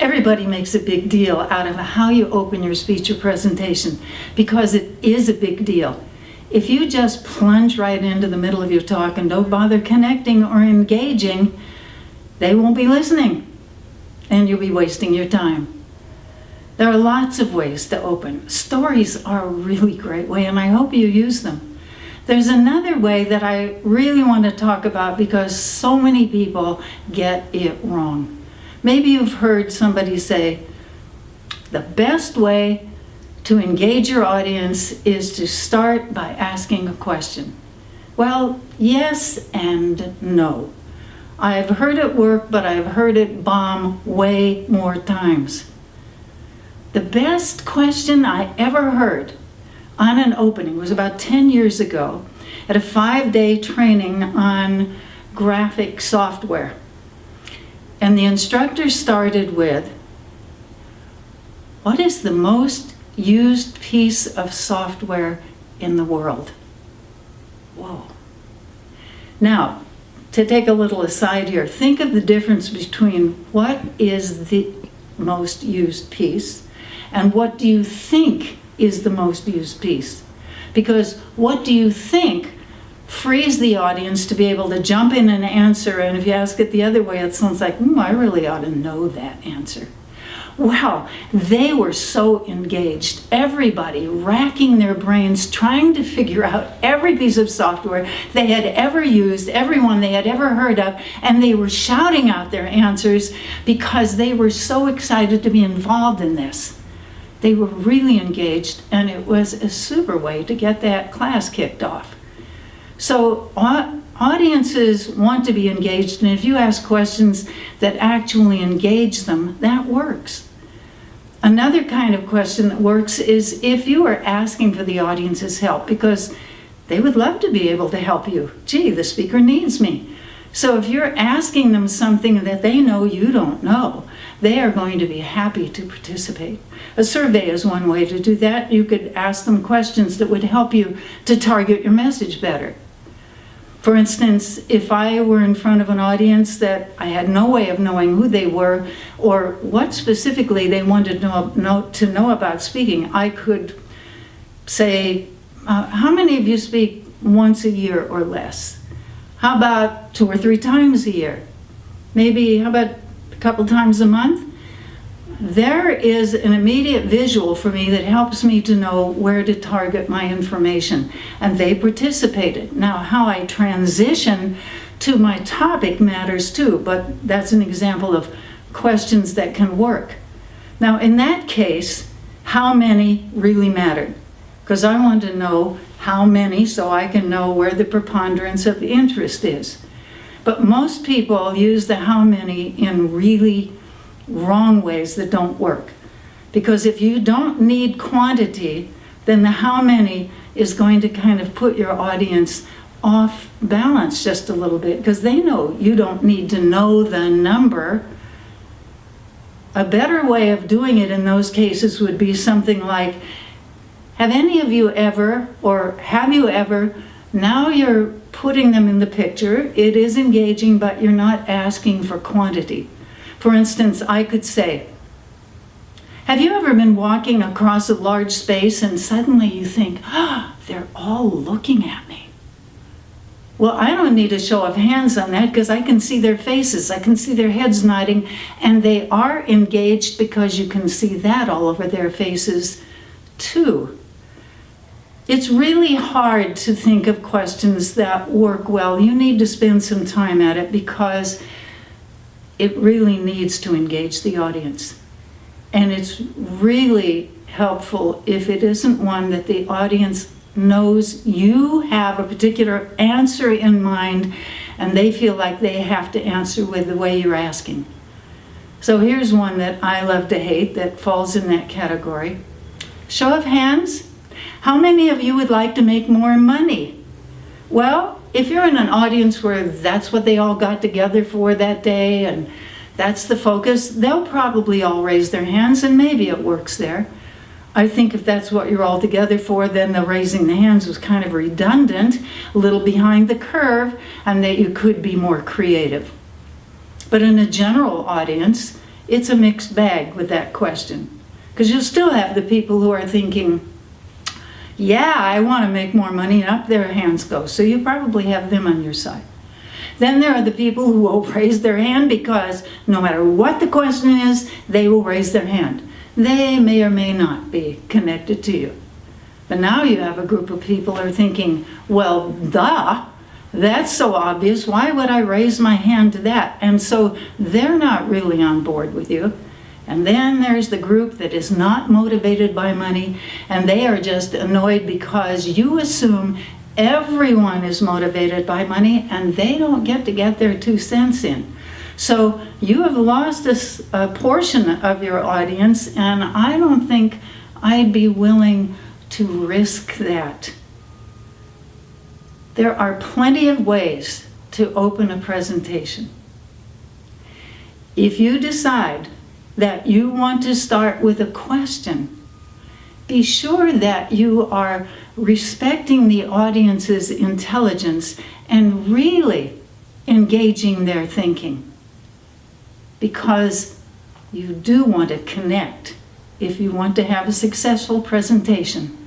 Everybody makes a big deal out of how you open your speech or presentation because it is a big deal. If you just plunge right into the middle of your talk and don't bother connecting or engaging, they won't be listening and you'll be wasting your time. There are lots of ways to open. Stories are a really great way, and I hope you use them. There's another way that I really want to talk about because so many people get it wrong. Maybe you've heard somebody say, the best way to engage your audience is to start by asking a question. Well, yes and no. I've heard it work, but I've heard it bomb way more times. The best question I ever heard on an opening was about 10 years ago at a 5-day training on graphic software. And the instructor started with, what is the most used piece of software in the world? Whoa. Now, to take a little aside here, think of the difference between what is the most used piece and what do you think is the most used piece. Because what do you think frees the audience to be able to jump in and answer, and if you ask it the other way, it sounds like, I really ought to know that answer. Wow, they were so engaged. Everybody racking their brains, trying to figure out every piece of software they had ever used, everyone they had ever heard of, and they were shouting out their answers because they were so excited to be involved in this. They were really engaged, and it was a super way to get that class kicked off. So audiences want to be engaged, and if you ask questions that actually engage them, that works. Another kind of question that works is if you are asking for the audience's help, because they would love to be able to help you. Gee, the speaker needs me. So if you're asking them something that they know you don't know, they are going to be happy to participate. A survey is one way to do that. You could ask them questions that would help you to target your message better. For instance, if I were in front of an audience that I had no way of knowing who they were or what specifically they wanted to know about speaking, I could say, how many of you speak once a year or less? How about 2 or 3 times a year? Maybe, how about a couple times a month? There is an immediate visual for me that helps me to know where to target my information, and they participated. Now, how I transition to my topic matters too, but that's an example of questions that can work. Now, in that case, how many really mattered? Because I want to know how many so I can know where the preponderance of interest is. But most people use the how many in really wrong ways that don't work. Because if you don't need quantity, then the how many is going to kind of put your audience off balance just a little bit, because they know you don't need to know the number. A better way of doing it in those cases would be something like, have any of you ever, or have you ever, now you're putting them in the picture, it is engaging, but you're not asking for quantity. For instance, I could say, have you ever been walking across a large space and suddenly you think, they're all looking at me? Well, I don't need a show of hands on that because I can see their faces, I can see their heads nodding, and they are engaged because you can see that all over their faces too. It's really hard to think of questions that work well. You need to spend some time at it because it really needs to engage the audience. And it's really helpful if it isn't one that the audience knows you have a particular answer in mind and they feel like they have to answer with the way you're asking. So here's one that I love to hate that falls in that category. Show of hands, how many of you would like to make more money? Well, if you're in an audience where that's what they all got together for that day and that's the focus, they'll probably all raise their hands and maybe it works there. I think if that's what you're all together for, then the raising the hands was kind of redundant, a little behind the curve, and that you could be more creative. But in a general audience, it's a mixed bag with that question. Because you'll still have the people who are thinking, yeah, I want to make more money, and up their hands go. So you probably have them on your side. Then there are the people who will raise their hand because no matter what the question is, they will raise their hand. They may or may not be connected to you. But now you have a group of people who are thinking, well, that's so obvious. Why would I raise my hand to that? And so they're not really on board with you. And then there's the group that is not motivated by money, and they are just annoyed because you assume everyone is motivated by money and they don't get to get their 2 cents in. So you have lost a portion of your audience, and I don't think I'd be willing to risk that. There are plenty of ways to open a presentation. If you decide that you want to start with a question, be sure that you are respecting the audience's intelligence and really engaging their thinking, because you do want to connect if you want to have a successful presentation.